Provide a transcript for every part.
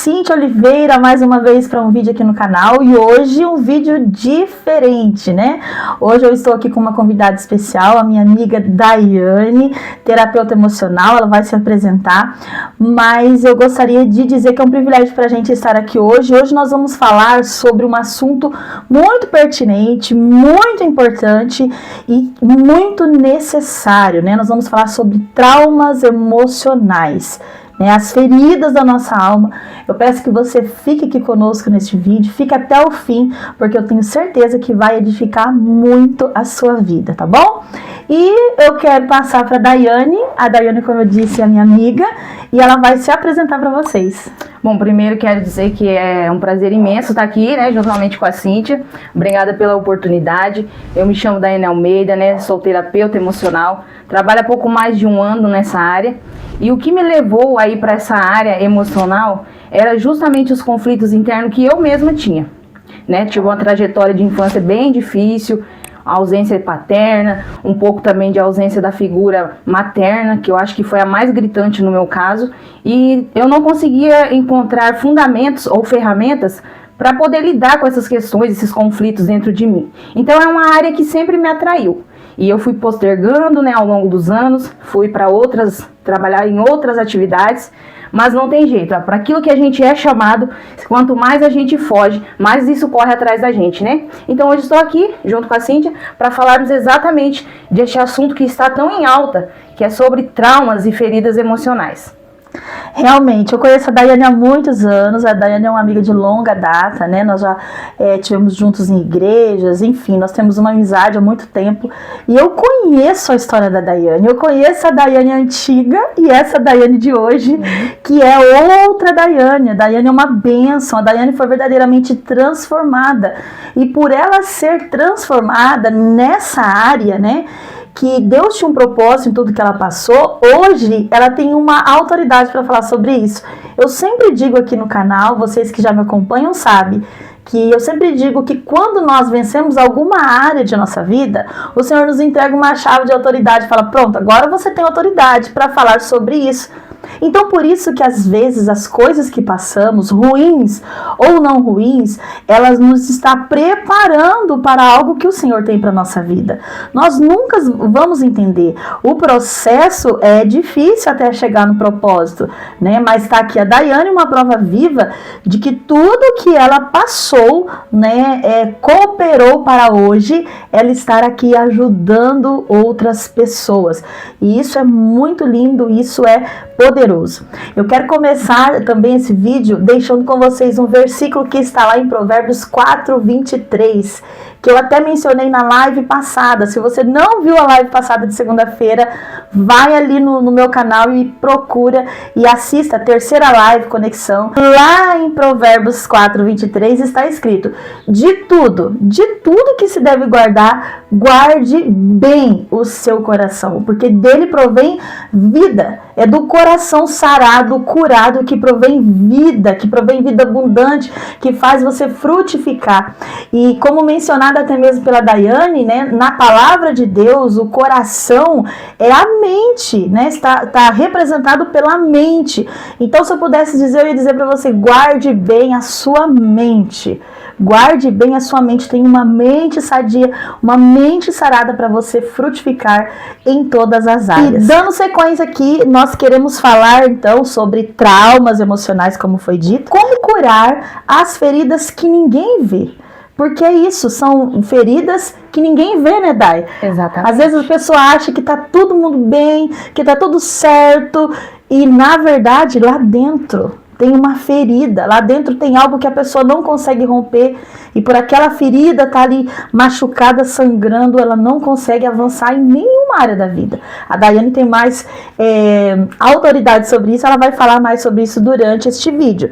Cíntia Oliveira mais uma vez para um vídeo aqui no canal e hoje um vídeo diferente, né? Hoje eu estou aqui com uma convidada especial, a minha amiga Daiane, terapeuta emocional, ela vai se apresentar, mas eu gostaria de dizer que é um privilégio para a gente estar aqui hoje. Hoje nós vamos falar sobre um assunto muito pertinente, muito importante e muito necessário, né? Nós vamos falar sobre traumas emocionais, as feridas da nossa alma. Eu peço que você fique aqui conosco neste vídeo, fique até o fim, porque eu tenho certeza que vai edificar muito a sua vida, tá bom? E eu quero passar para a Daiane, como eu disse, é a minha amiga, e ela vai se apresentar para vocês. Bom, primeiro quero dizer que é um prazer imenso estar aqui, né, juntamente com a Cíntia. Obrigada pela oportunidade. Eu me chamo Daiane Almeida, né, sou terapeuta emocional, trabalho há pouco mais de um ano nessa área. E o que me levou aí para essa área emocional era justamente os conflitos internos que eu mesma tinha, né? Tive uma trajetória de infância bem difícil, ausência paterna, um pouco também de ausência da figura materna, que eu acho que foi a mais gritante no meu caso, e eu não conseguia encontrar fundamentos ou ferramentas para poder lidar com essas questões, esses conflitos dentro de mim. Então é uma área que sempre me atraiu. E eu fui postergando, né, ao longo dos anos, fui para trabalhar em outras atividades, mas não tem jeito, para aquilo que a gente é chamado, quanto mais a gente foge, mais isso corre atrás da gente, né? Então hoje estou aqui, junto com a Cíntia, para falarmos exatamente deste assunto que está tão em alta, que é sobre traumas e feridas emocionais. Realmente, eu conheço a Daiane há muitos anos, a Daiane é uma amiga de longa data, né? Nós já tivemos juntos em igrejas, enfim, nós temos uma amizade há muito tempo. E eu conheço a história da Daiane, eu conheço a Daiane antiga e essa Daiane de hoje, que é outra Daiane. A Daiane é uma bênção, a Daiane foi verdadeiramente transformada. E por ela ser transformada nessa área, né? Que Deus tinha um propósito em tudo que ela passou, hoje ela tem uma autoridade para falar sobre isso. Eu sempre digo aqui no canal, vocês que já me acompanham sabem, que eu sempre digo que quando nós vencemos alguma área de nossa vida, o Senhor nos entrega uma chave de autoridade e fala, pronto, agora você tem autoridade para falar sobre isso. Então, por isso que às vezes as coisas que passamos, ruins ou não ruins, elas nos está preparando para algo que o Senhor tem para nossa vida. Nós nunca vamos entender. O processo é difícil até chegar no propósito, né? Mas está aqui a Daiane, uma prova viva de que tudo que ela passou, né, cooperou para hoje ela estar aqui ajudando outras pessoas. E isso é muito lindo, isso é poderoso. Eu quero começar também esse vídeo deixando com vocês um versículo que está lá em Provérbios 4:23, que eu até mencionei na live passada. Se você não viu a live passada de segunda-feira, vai ali no meu canal e procura e assista a terceira live Conexão. Lá em Provérbios 4:23 está escrito: de tudo que se deve guardar, guarde bem o seu coração, porque dele provém vida. É do coração sarado, curado, que provém vida abundante, que faz você frutificar. E como mencionado até mesmo pela Daiane, né, na palavra de Deus, o coração é a mente, né, está representado pela mente. Então, se eu pudesse dizer, eu ia dizer para você, guarde bem a sua mente. Guarde bem a sua mente, tenha uma mente sadia, uma mente sarada para você frutificar em todas as áreas. E dando sequência aqui, nós queremos falar então sobre traumas emocionais, como foi dito, como curar as feridas que ninguém vê. Porque é isso, são feridas que ninguém vê, né, Dai? Exatamente. Às vezes a pessoa acha que tá todo mundo bem, que tá tudo certo, e na verdade lá dentro tem uma ferida, lá dentro tem algo que a pessoa não consegue romper, e por aquela ferida tá ali machucada, sangrando, ela não consegue avançar em nenhuma área da vida. A Daiane tem mais autoridade sobre isso, ela vai falar mais sobre isso durante este vídeo.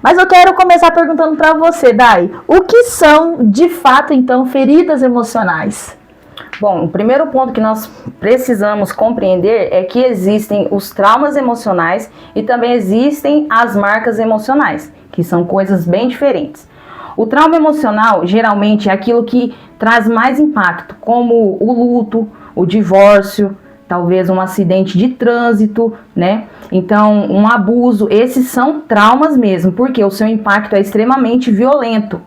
Mas eu quero começar perguntando para você, Dai, o que são de fato então feridas emocionais? Bom, o primeiro ponto que nós precisamos compreender é que existem os traumas emocionais e também existem as marcas emocionais, que são coisas bem diferentes. O trauma emocional geralmente é aquilo que traz mais impacto, como o luto, o divórcio, talvez um acidente de trânsito, né? Então, um abuso, esses são traumas mesmo, porque o seu impacto é extremamente violento.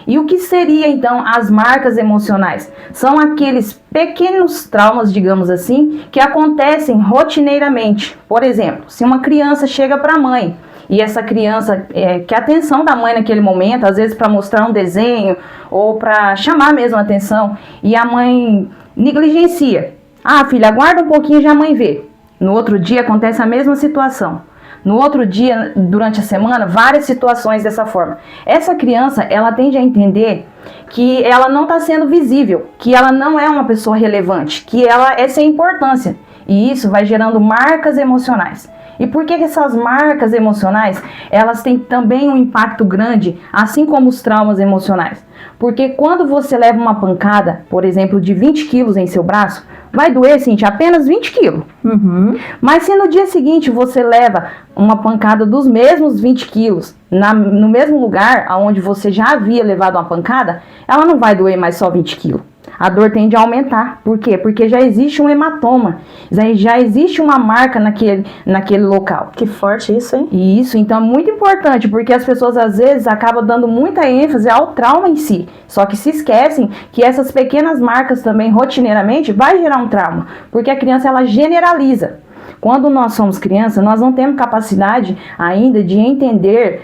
E o que seria, então, as marcas emocionais? São aqueles pequenos traumas, digamos assim, que acontecem rotineiramente. Por exemplo, se uma criança chega para a mãe e essa criança quer a atenção da mãe naquele momento, às vezes para mostrar um desenho ou para chamar mesmo a atenção, e a mãe negligencia. Ah, filha, aguarda um pouquinho e já a mãe vê. No outro dia acontece a mesma situação. No outro dia, durante a semana, várias situações dessa forma. Essa criança, ela tende a entender que ela não está sendo visível, que ela não é uma pessoa relevante, que ela é sem importância. E isso vai gerando marcas emocionais. E por que essas marcas emocionais, elas têm também um impacto grande, assim como os traumas emocionais? Porque quando você leva uma pancada, por exemplo, de 20 quilos em seu braço, vai doer, Cíntia, apenas 20 quilos. Uhum. Mas se no dia seguinte você leva uma pancada dos mesmos 20 quilos no mesmo lugar onde você já havia levado uma pancada, ela não vai doer mais só 20 quilos. A dor tende a aumentar. Por quê? Porque já existe um hematoma, já existe uma marca naquele local. Que forte isso, hein? Isso, então é muito importante, porque as pessoas às vezes acabam dando muita ênfase ao trauma em si, só que se esquecem que essas pequenas marcas também, rotineiramente, vai gerar um trauma, porque a criança, ela generaliza. Quando nós somos crianças, nós não temos capacidade ainda de entender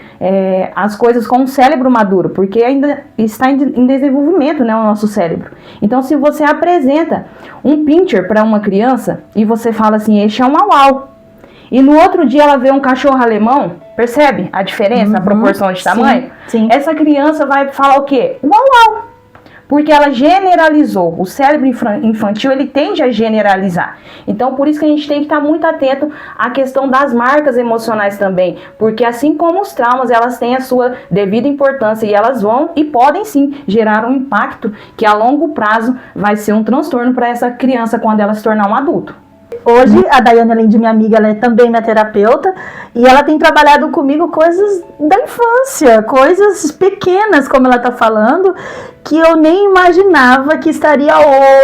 as coisas com o cérebro maduro, porque ainda está em desenvolvimento, né, o nosso cérebro. Então, se você apresenta um pincher para uma criança e você fala assim, este é um au-au, e no outro dia ela vê um cachorro alemão, percebe a diferença, a proporção de tamanho? Sim. Essa criança vai falar o quê? Uau-au! Porque ela generalizou. O cérebro infantil, ele tende a generalizar. Então, por isso que a gente tem que estar muito atento à questão das marcas emocionais também. Porque assim como os traumas, elas têm a sua devida importância e elas vão e podem sim gerar um impacto que a longo prazo vai ser um transtorno para essa criança quando ela se tornar um adulto. Hoje, a Daiane, além de minha amiga, ela é também minha terapeuta e ela tem trabalhado comigo coisas da infância, coisas pequenas, como ela está falando, que eu nem imaginava que estaria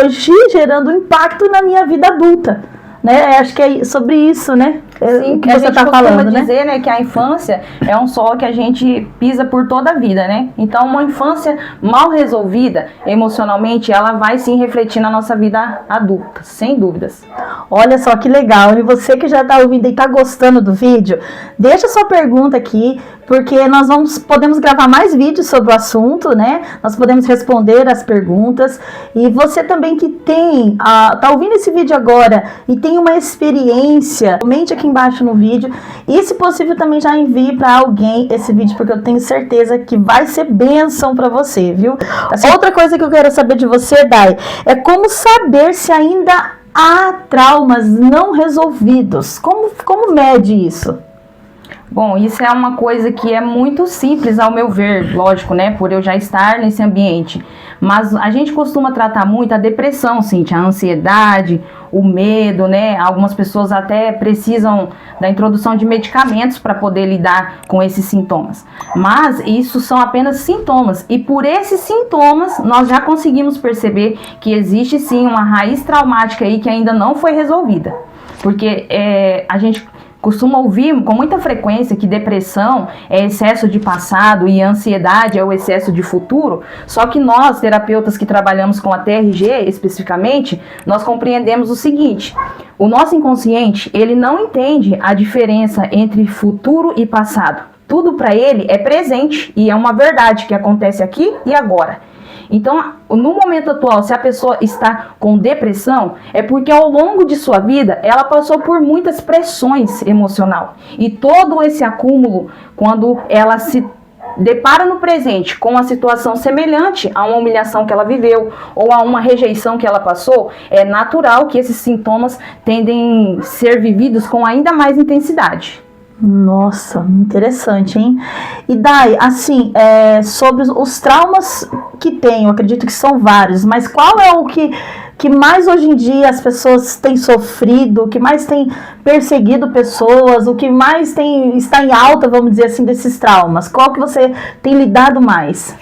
hoje gerando impacto na minha vida adulta. Né? Acho que é sobre isso, né? Sim, que você está falando, dizer, né, que a infância é um solo que a gente pisa por toda a vida, né? Então, uma infância mal resolvida emocionalmente, ela vai sim refletir na nossa vida adulta, sem dúvidas. Olha só que legal, e você que já está ouvindo e está gostando do vídeo, deixa sua pergunta aqui, porque nós podemos gravar mais vídeos sobre o assunto, né? Nós podemos responder as perguntas, e você também que tá ouvindo esse vídeo agora e tem uma experiência, comente aqui embaixo no vídeo, e se possível também já envie para alguém esse vídeo, porque eu tenho certeza que vai ser bênção para você, viu? Outra coisa que eu quero saber de você, Dai, é como saber se ainda há traumas não resolvidos. Como mede isso? Bom, isso é uma coisa que é muito simples ao meu ver, lógico, né, por eu já estar nesse ambiente. Mas a gente costuma tratar muito a depressão, Cíntia, a ansiedade, o medo, né? Algumas pessoas até precisam da introdução de medicamentos para poder lidar com esses sintomas. Mas isso são apenas sintomas. E por esses sintomas, nós já conseguimos perceber que existe sim uma raiz traumática aí que ainda não foi resolvida. Porque a gente costuma ouvir com muita frequência que depressão é excesso de passado e ansiedade é o excesso de futuro, só que nós, terapeutas que trabalhamos com a TRG especificamente, nós compreendemos o seguinte: o nosso inconsciente, ele não entende a diferença entre futuro e passado. Tudo para ele é presente e é uma verdade que acontece aqui e agora. Então, no momento atual, se a pessoa está com depressão, é porque ao longo de sua vida, ela passou por muitas pressões emocionais. E todo esse acúmulo, quando ela se depara no presente com uma situação semelhante a uma humilhação que ela viveu ou a uma rejeição que ela passou, é natural que esses sintomas tendem a ser vividos com ainda mais intensidade. Nossa, interessante, hein? E Dai, assim, sobre os traumas que tem, eu acredito que são vários, mas qual é o que mais hoje em dia as pessoas têm sofrido, o que mais tem perseguido pessoas, o que mais está em alta, vamos dizer assim, desses traumas? Qual que você tem lidado mais?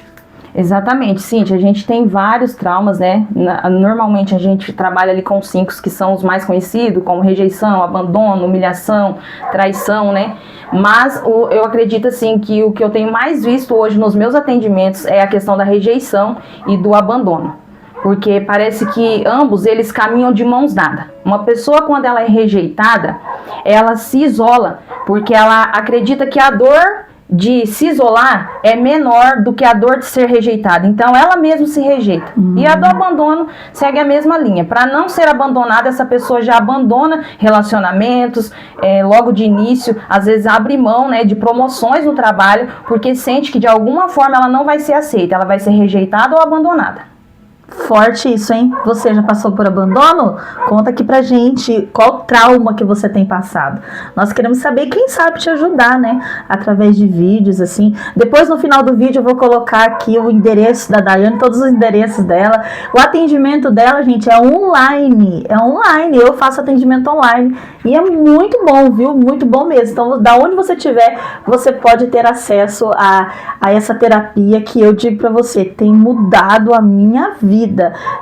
Exatamente, Cíntia, a gente tem vários traumas, né? Normalmente a gente trabalha ali com 5, que são os mais conhecidos, como rejeição, abandono, humilhação, traição, né? Mas eu acredito, assim, que o que eu tenho mais visto hoje nos meus atendimentos é a questão da rejeição e do abandono. Porque parece que ambos, eles caminham de mãos dadas. Uma pessoa, quando ela é rejeitada, ela se isola, porque ela acredita que a dor de se isolar é menor do que a dor de ser rejeitada. Então, ela mesma se rejeita. E a do abandono segue a mesma linha. Para não ser abandonada, essa pessoa já abandona relacionamentos, logo de início, às vezes abre mão, né, de promoções no trabalho, porque sente que de alguma forma ela não vai ser aceita, ela vai ser rejeitada ou abandonada. Forte isso, hein? Você já passou por abandono? Conta aqui pra gente qual trauma que você tem passado. Nós queremos saber, quem sabe te ajudar, né? Através de vídeos, assim. Depois, no final do vídeo, eu vou colocar aqui o endereço da Daiane, todos os endereços dela. O atendimento dela, gente, é online. É online. Eu faço atendimento online. E é muito bom, viu? Muito bom mesmo. Então, da onde você estiver, você pode ter acesso a essa terapia que eu digo pra você, tem mudado a minha vida.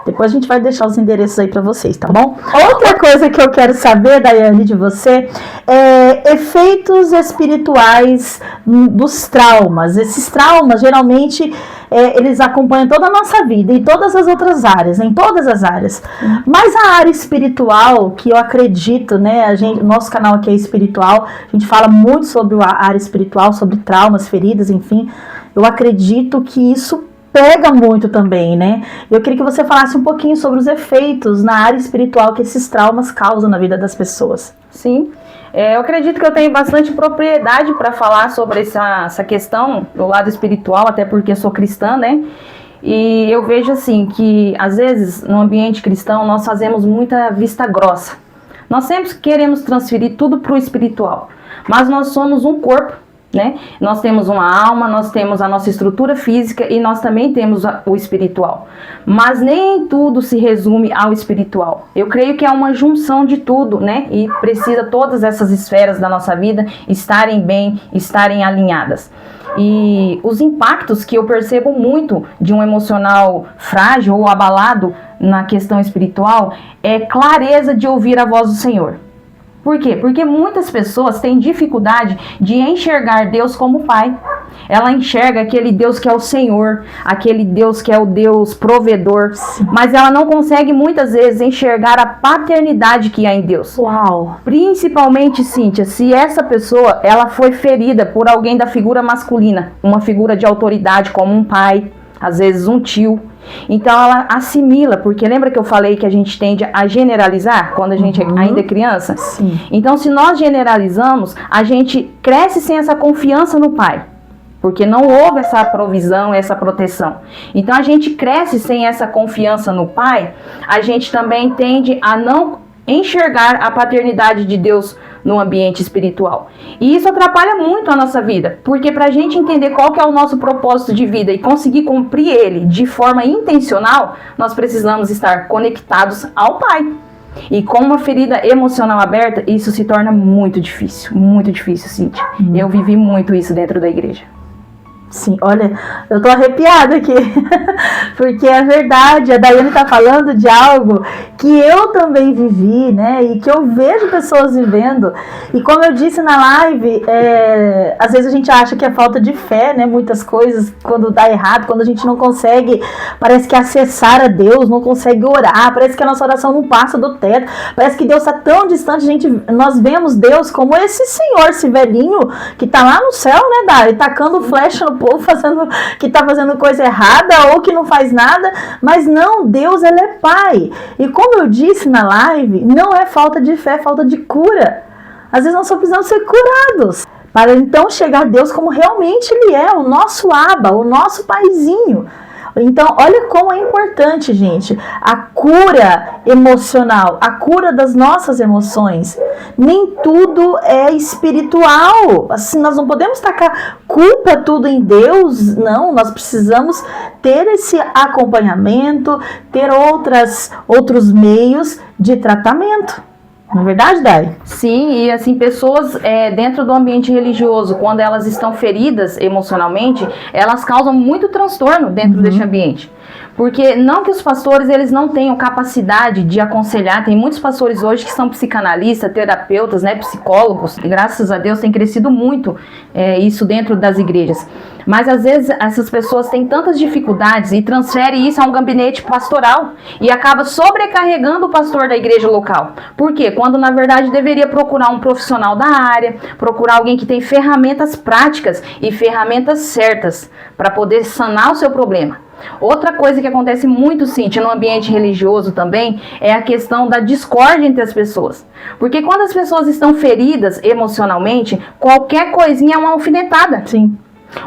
Depois a gente vai deixar os endereços aí pra vocês, tá bom? Outra coisa que eu quero saber, Daiane, de você, é efeitos espirituais dos traumas. Esses traumas, geralmente, eles acompanham toda a nossa vida e todas as outras áreas, em todas as áreas. Mas a área espiritual, que eu acredito, né, nosso canal aqui é espiritual, a gente fala muito sobre a área espiritual, sobre traumas, feridas, enfim. Eu acredito que isso pega muito também, né? Eu queria que você falasse um pouquinho sobre os efeitos na área espiritual que esses traumas causam na vida das pessoas. Sim, eu acredito que eu tenho bastante propriedade para falar sobre essa questão do lado espiritual, até porque sou cristã, né? E eu vejo assim que às vezes no ambiente cristão nós fazemos muita vista grossa. Nós sempre queremos transferir tudo para o espiritual, mas nós somos um corpo, né? Nós temos uma alma, nós temos a nossa estrutura física e nós também temos o espiritual. Mas nem tudo se resume ao espiritual. Eu creio que é uma junção de tudo, né? E precisa todas essas esferas da nossa vida estarem bem, estarem alinhadas. E os impactos que eu percebo muito de um emocional frágil ou abalado na questão espiritual é clareza de ouvir a voz do Senhor. Por quê? Porque muitas pessoas têm dificuldade de enxergar Deus como Pai. Ela enxerga aquele Deus que é o Senhor, aquele Deus que é o Deus provedor, mas ela não consegue muitas vezes enxergar a paternidade que há em Deus. Uau! Principalmente, Cíntia, se essa pessoa ela foi ferida por alguém da figura masculina, uma figura de autoridade como um pai, às vezes um tio. Então ela assimila, porque lembra que eu falei que a gente tende a generalizar quando a gente ainda é criança? Sim. Então se nós generalizamos, a gente cresce sem essa confiança no pai, porque não houve essa provisão, essa proteção. Então a gente cresce sem essa confiança no pai, a gente também tende a não enxergar a paternidade de Deus no ambiente espiritual. E isso atrapalha muito a nossa vida, porque para a gente entender qual que é o nosso propósito de vida e conseguir cumprir ele de forma intencional, nós precisamos estar conectados ao Pai. E com uma ferida emocional aberta, isso se torna muito difícil, Cíntia. Eu vivi muito isso dentro da igreja. Sim, olha, eu tô arrepiada aqui, porque é verdade, a Daiane tá falando de algo que eu também vivi, né, e que eu vejo pessoas vivendo, e como eu disse na live, às vezes a gente acha que é falta de fé, né, muitas coisas, quando dá errado, quando a gente não consegue, parece que acessar a Deus, não consegue orar, parece que a nossa oração não passa do teto, parece que Deus tá tão distante, nós vemos Deus como esse senhor, esse velhinho, que tá lá no céu, né, Dai, tacando flecha no povo, que tá fazendo coisa errada ou que não faz nada, mas não, Deus, ele é Pai. E como eu disse na live, não é falta de fé, é falta de cura. Às vezes nós só precisamos ser curados, para então chegar a Deus como realmente ele é, o nosso Abba, o nosso Paizinho. Então, olha como é importante, gente, a cura emocional, a cura das nossas emoções. Nem tudo é espiritual. Assim, nós não podemos tacar culpa tudo em Deus. Não, nós precisamos ter esse acompanhamento, ter outros meios de tratamento. Não é verdade, Dai? Sim, e assim, pessoas dentro do ambiente religioso, quando elas estão feridas emocionalmente, elas causam muito transtorno dentro deste ambiente. Porque não que os pastores eles não tenham capacidade de aconselhar, tem muitos pastores hoje que são psicanalistas, terapeutas, né, psicólogos, e graças a Deus tem crescido muito isso dentro das igrejas. Mas às vezes essas pessoas têm tantas dificuldades e transferem isso a um gabinete pastoral e acaba sobrecarregando o pastor da igreja local. Por quê? Quando na verdade deveria procurar um profissional da área, procurar alguém que tem ferramentas práticas e ferramentas certas para poder sanar o seu problema. Outra coisa que acontece muito, Cíntia, no ambiente religioso também, é a questão da discórdia entre as pessoas. Porque quando as pessoas estão feridas emocionalmente, qualquer coisinha é uma alfinetada. Sim.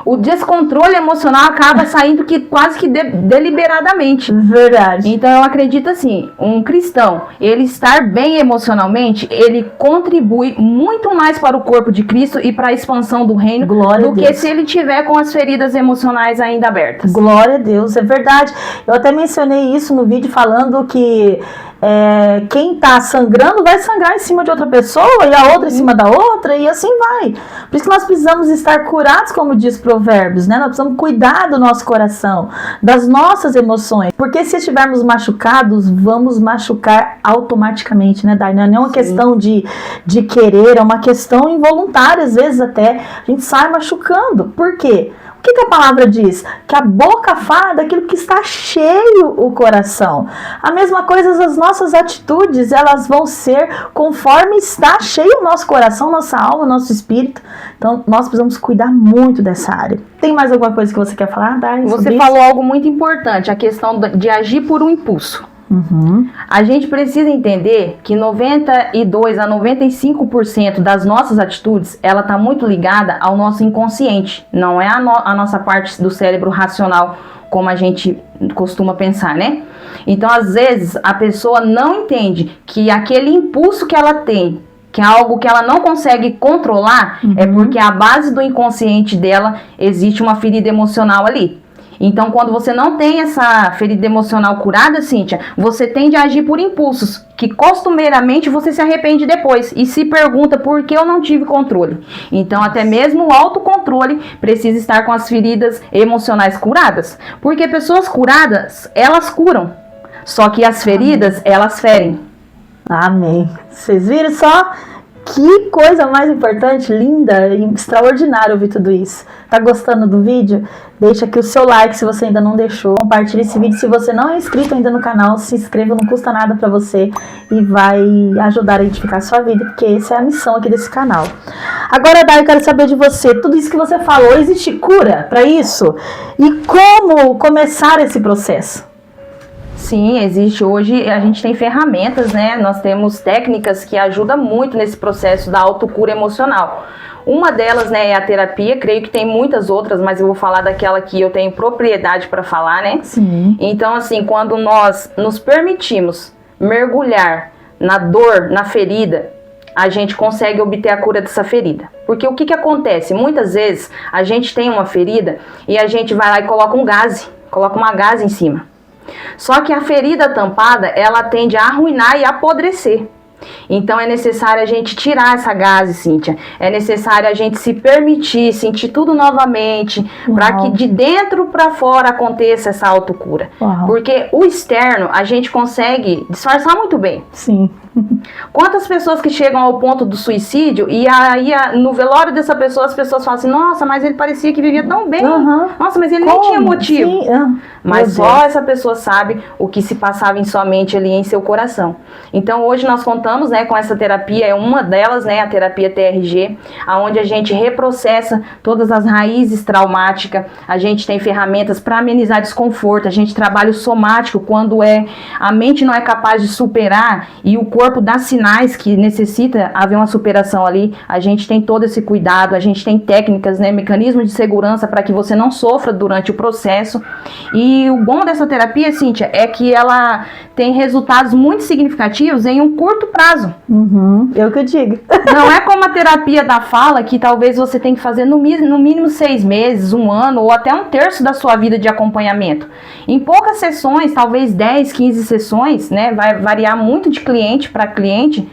O descontrole emocional acaba saindo quase que deliberadamente. Verdade. Então eu acredito assim, um cristão, ele estar bem emocionalmente, ele contribui muito mais para o corpo de Cristo e para a expansão do reino do que se ele tiver com as feridas emocionais ainda abertas. Glória a Deus, é verdade. Eu até mencionei isso no vídeo falando que quem tá sangrando vai sangrar em cima de outra pessoa e a outra em cima da outra e assim vai. Por isso que nós precisamos estar curados, como diz Provérbios, né? Nós precisamos cuidar do nosso coração, das nossas emoções, porque se estivermos machucados, vamos machucar automaticamente, né, Dai? Não é uma questão de querer, é uma questão involuntária, às vezes até a gente sai machucando. Por quê? O que a palavra diz? Que a boca fala daquilo que está cheio o coração. A mesma coisa, as nossas atitudes, elas vão ser conforme está cheio o nosso coração, nossa alma, nosso espírito. Então, nós precisamos cuidar muito dessa área. Tem mais alguma coisa que você quer falar, Dai? Você falou algo muito importante, a questão de agir por um impulso. A gente precisa entender que 92 a 95% das nossas atitudes, ela está muito ligada ao nosso inconsciente, não é a nossa parte do cérebro racional, como a gente costuma pensar, né? Então, às vezes, a pessoa não entende que aquele impulso que ela tem, que é algo que ela não consegue controlar, é porque a base do inconsciente dela existe uma ferida emocional ali. Então, quando você não tem essa ferida emocional curada, Cíntia, você tende a agir por impulsos, que costumeiramente você se arrepende depois e se pergunta por que eu não tive controle. Então, até mesmo o autocontrole precisa estar com as feridas emocionais curadas. Porque pessoas curadas, elas curam. Só que as feridas, elas ferem. Amém. Vocês viram só? Que coisa mais importante, linda e extraordinária ouvir tudo isso. Tá gostando do vídeo? Deixa aqui o seu like se você ainda não deixou. Compartilhe esse vídeo. Se você não é inscrito ainda no canal, se inscreva, não custa nada pra você e vai ajudar a edificar a sua vida, porque essa é a missão aqui desse canal. Agora, Dai, eu quero saber de você, tudo isso que você falou, existe cura pra isso? E como começar esse processo? Sim, existe. Hoje a gente tem ferramentas, né? Nós temos técnicas que ajudam muito nesse processo da autocura emocional. Uma delas, né, é a terapia. Creio que tem muitas outras, mas eu vou falar daquela que eu tenho propriedade para falar, né? Sim. Então, assim, quando nós nos permitimos mergulhar na dor, na ferida, a gente consegue obter a cura dessa ferida. Porque o que acontece? Muitas vezes a gente tem uma ferida e a gente vai lá e coloca uma gase em cima. Só que a ferida tampada, ela tende a arruinar e apodrecer. Então é necessário a gente tirar essa gase, Cíntia. É necessário a gente se permitir sentir tudo novamente, para que de dentro para fora aconteça essa autocura. Porque o externo a gente consegue disfarçar muito bem. Sim. Quantas pessoas que chegam ao ponto do suicídio e aí no velório dessa pessoa as pessoas falam assim: nossa, mas ele parecia que vivia tão bem. Nossa, mas ele nem tinha motivo. Sim. Mas só essa pessoa sabe o que se passava em sua mente ali, em seu coração. Então hoje nós contamos, né, com essa terapia, é uma delas, né, a terapia TRG, onde a gente reprocessa todas as raízes traumáticas. A gente tem ferramentas para amenizar desconforto. A gente trabalha o somático quando a mente não é capaz de superar e o corpo dá sinais que necessita haver uma superação ali. A gente tem todo esse cuidado, a gente tem técnicas, né, mecanismos de segurança para que você não sofra durante o processo. E o bom dessa terapia, Cíntia, é que ela tem resultados muito significativos em um curto prazo. Eu que digo. Não é como a terapia da fala, que talvez você tenha que fazer no mínimo 6 meses, 1 ano, ou até 1/3 da sua vida de acompanhamento. Em poucas sessões, talvez 10, 15 sessões, né, vai variar muito de cliente para cliente,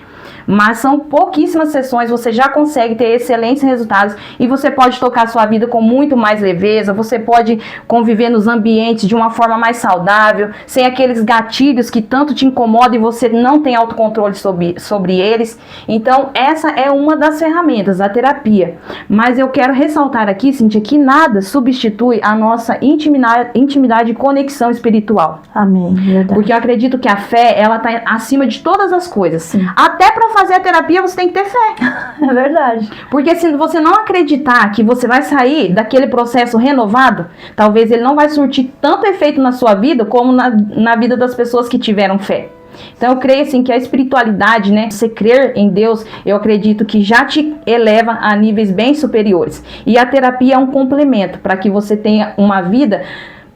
mas são pouquíssimas sessões, você já consegue ter excelentes resultados e você pode tocar a sua vida com muito mais leveza, você pode conviver nos ambientes de uma forma mais saudável, sem aqueles gatilhos que tanto te incomodam e você não tem autocontrole sobre eles. Então, essa é uma das ferramentas, a terapia. Mas eu quero ressaltar aqui, Cíntia, que nada substitui a nossa intimidade e conexão espiritual. Amém, verdade. Porque eu acredito que a fé, ela tá acima de todas as coisas. Sim. Até para fazer a terapia, você tem que ter fé. É verdade. Porque se você não acreditar que você vai sair daquele processo renovado, talvez ele não vai surtir tanto efeito na sua vida como na vida das pessoas que tiveram fé. Então eu creio assim que a espiritualidade, né, você crer em Deus, eu acredito que já te eleva a níveis bem superiores. E a terapia é um complemento para que você tenha uma vida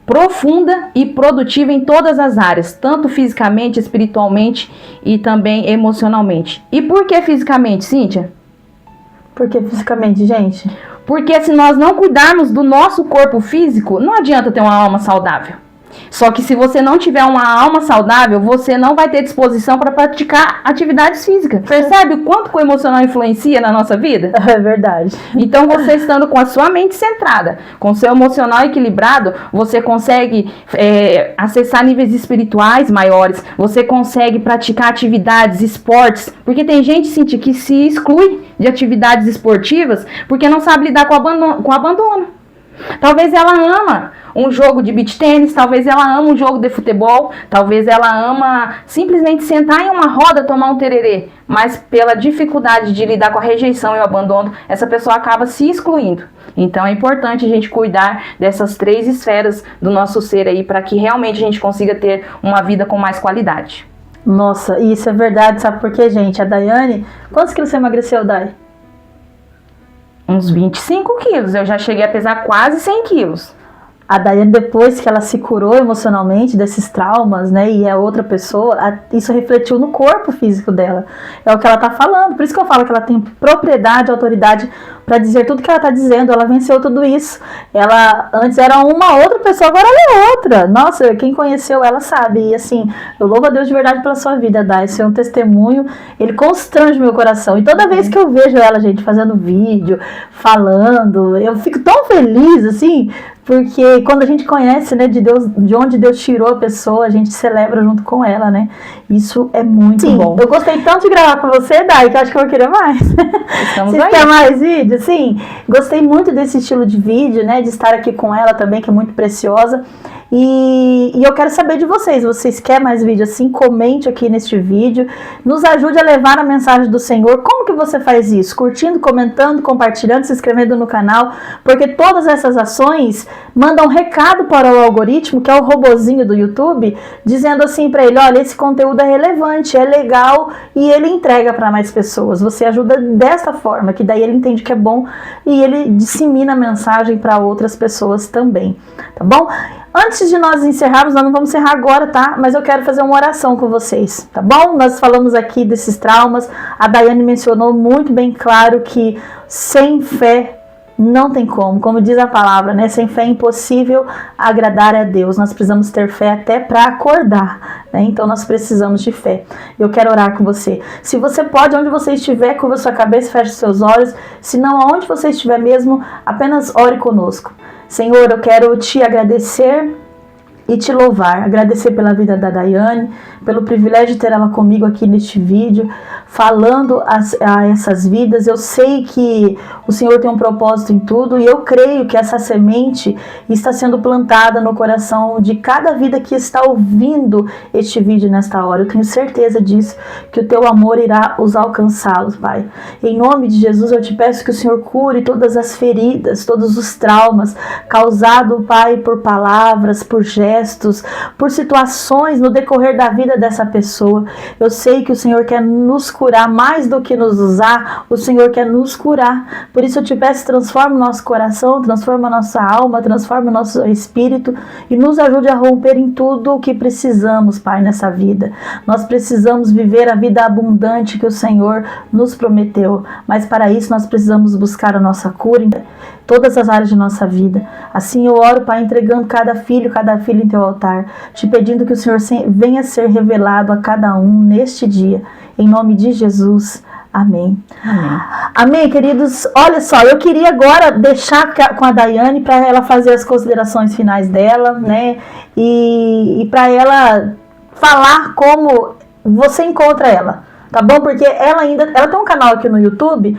profunda e produtiva em todas as áreas, tanto fisicamente, espiritualmente e também emocionalmente. E por que fisicamente, Cíntia? Por que fisicamente, gente? Porque se nós não cuidarmos do nosso corpo físico, não adianta ter uma alma saudável. Só que se você não tiver uma alma saudável, você não vai ter disposição para praticar atividades físicas. Percebe o quanto o emocional influencia na nossa vida? É verdade. Então, você estando com a sua mente centrada, com o seu emocional equilibrado, você consegue acessar níveis espirituais maiores, você consegue praticar atividades, esportes, porque tem gente, Cíntia, que se exclui de atividades esportivas porque não sabe lidar com o abandono. Talvez ela ama um jogo de beach tênis, talvez ela ama um jogo de futebol, talvez ela ama simplesmente sentar em uma roda, tomar um tererê, mas pela dificuldade de lidar com a rejeição e o abandono, essa pessoa acaba se excluindo. Então é importante a gente cuidar dessas 3 esferas do nosso ser aí, para que realmente a gente consiga ter uma vida com mais qualidade. Nossa, isso é verdade, sabe por quê, gente? A Daiane, quantos quilos você emagreceu, Dai? Uns 25 quilos, eu já cheguei a pesar quase 100 quilos. A Daiane, depois que ela se curou emocionalmente desses traumas, né, e é outra pessoa, isso refletiu no corpo físico dela. É o que ela tá falando, por isso que eu falo que ela tem propriedade, autoridade para dizer tudo que ela tá dizendo. Ela venceu tudo isso. Ela antes era uma outra pessoa, agora ela é outra. Nossa, quem conheceu ela sabe. E assim, eu louvo a Deus de verdade pela sua vida, Dai. Esse é um testemunho, ele constrange meu coração. E toda vez que eu vejo ela, gente, fazendo vídeo, falando, eu fico tão feliz, assim, porque quando a gente conhece, né, de Deus, de onde Deus tirou a pessoa, a gente celebra junto com ela, né? Isso é muito bom. Eu gostei tanto de gravar com você, Dai, que eu acho que eu vou querer mais. Você quer mais vídeo? Sim. Gostei muito desse estilo de vídeo, né? De estar aqui com ela também, que é muito preciosa. E eu quero saber de vocês. Vocês querem mais vídeo assim? Comente aqui neste vídeo. Nos ajude a levar a mensagem do Senhor. Como que você faz isso? Curtindo, comentando, compartilhando, se inscrevendo no canal. Porque todas essas ações mandam um recado para o algoritmo, que é o robozinho do YouTube, dizendo assim para ele: olha, esse conteúdo é relevante, é legal, e ele entrega para mais pessoas. Você ajuda dessa forma, que daí ele entende que é bom e ele dissemina a mensagem para outras pessoas também. Tá bom? Antes de nós encerrarmos, nós não vamos encerrar agora, tá? Mas eu quero fazer uma oração com vocês, tá bom? Nós falamos aqui desses traumas. A Daiane mencionou muito bem claro que sem fé não tem como diz a palavra, né? Sem fé é impossível agradar a Deus. Nós precisamos ter fé até para acordar, né? Então nós precisamos de fé. Eu quero orar com você. Se você pode, onde você estiver, curva sua cabeça, feche seus olhos. Se não, aonde você estiver mesmo, apenas ore conosco. Senhor, eu quero te agradecer e te louvar, agradecer pela vida da Daiane, pelo privilégio de ter ela comigo aqui neste vídeo, falando a essas vidas. Eu sei que o Senhor tem um propósito em tudo e eu creio que essa semente está sendo plantada no coração de cada vida que está ouvindo este vídeo nesta hora. Eu tenho certeza disso, que o teu amor irá os alcançá-los, Pai. Em nome de Jesus, eu te peço que o Senhor cure todas as feridas, todos os traumas causados, Pai, por palavras, por gestos, por situações no decorrer da vida dessa pessoa. Eu sei que o Senhor quer nos curar mais do que nos usar. O Senhor quer nos curar. Por isso eu te peço, transforma o nosso coração, transforma a nossa alma, transforma o nosso espírito e nos ajude a romper em tudo o que precisamos, Pai, nessa vida. Nós precisamos viver a vida abundante que o Senhor nos prometeu, mas para isso nós precisamos buscar a nossa cura. todas as áreas de nossa vida. Assim eu oro, Pai, entregando cada filho em teu altar, te pedindo que o Senhor venha ser revelado a cada um neste dia, em nome de Jesus. Amém. Amém. Amém, queridos. Olha só, eu queria agora deixar com a Daiane para ela fazer as considerações finais dela, né? E para ela falar como você encontra ela, tá bom? Porque ela tem um canal aqui no YouTube,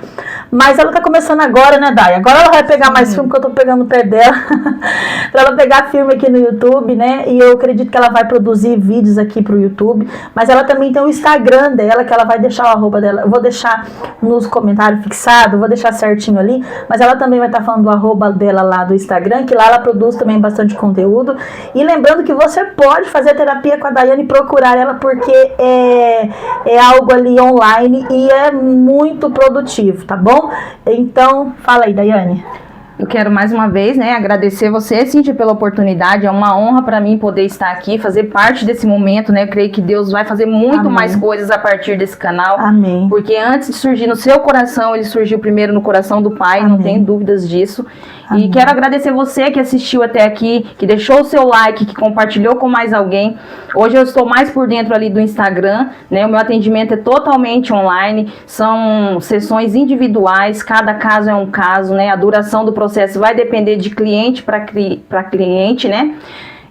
mas ela tá começando agora, né, Dai? Agora ela vai pegar mais filme, que eu tô pegando o pé dela, pra ela pegar filme aqui no YouTube, né? E eu acredito que ela vai produzir vídeos aqui pro YouTube, mas ela também tem o Instagram dela, que ela vai deixar o arroba dela, eu vou deixar nos comentários fixado, vou deixar certinho ali, mas ela também vai estar falando do arroba dela lá do Instagram, que lá ela produz também bastante conteúdo. E lembrando que você pode fazer terapia com a Daiane e procurar ela, porque é algo ali online e é muito produtivo, tá bom? Então, fala aí, Daiane. Eu quero mais uma vez, né, agradecer você, Cíntia, pela oportunidade. É uma honra para mim poder estar aqui, fazer parte desse momento, né? Eu creio que Deus vai fazer muito Amém. mais coisas a partir desse canal. Amém. Porque antes de surgir no seu coração, ele surgiu primeiro no coração do Pai, Amém. não tem dúvidas disso. Amém. E quero agradecer você que assistiu até aqui, que deixou o seu like, que compartilhou com mais alguém. Hoje eu estou mais por dentro ali do Instagram, né? O meu atendimento é totalmente online, são sessões individuais, cada caso é um caso, né? A duração do processo vai depender de cliente para cliente, né?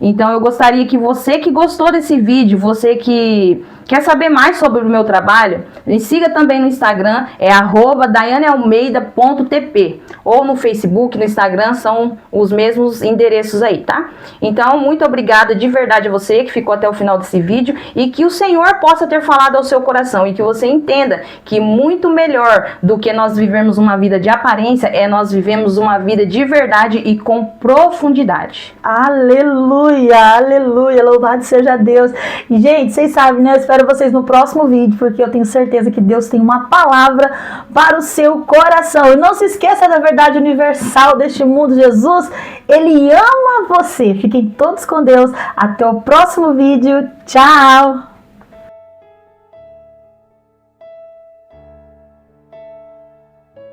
Então eu gostaria que você que gostou desse vídeo, você que quer saber mais sobre o meu trabalho, me siga também no Instagram, é @daianealmeida.tp, ou no Facebook, no Instagram, são os mesmos endereços aí, tá? Então, muito obrigada de verdade a você que ficou até o final desse vídeo, e que o Senhor possa ter falado ao seu coração, e que você entenda que muito melhor do que nós vivermos uma vida de aparência, é nós vivemos uma vida de verdade e com profundidade. Aleluia, aleluia, louvado seja Deus. E, gente, vocês sabem, né? Eu espero vocês no próximo vídeo, porque eu tenho certeza que Deus tem uma palavra para o seu coração. E não se esqueça da verdade universal deste mundo. Jesus, Ele ama você. Fiquem todos com Deus. Até o próximo vídeo. Tchau!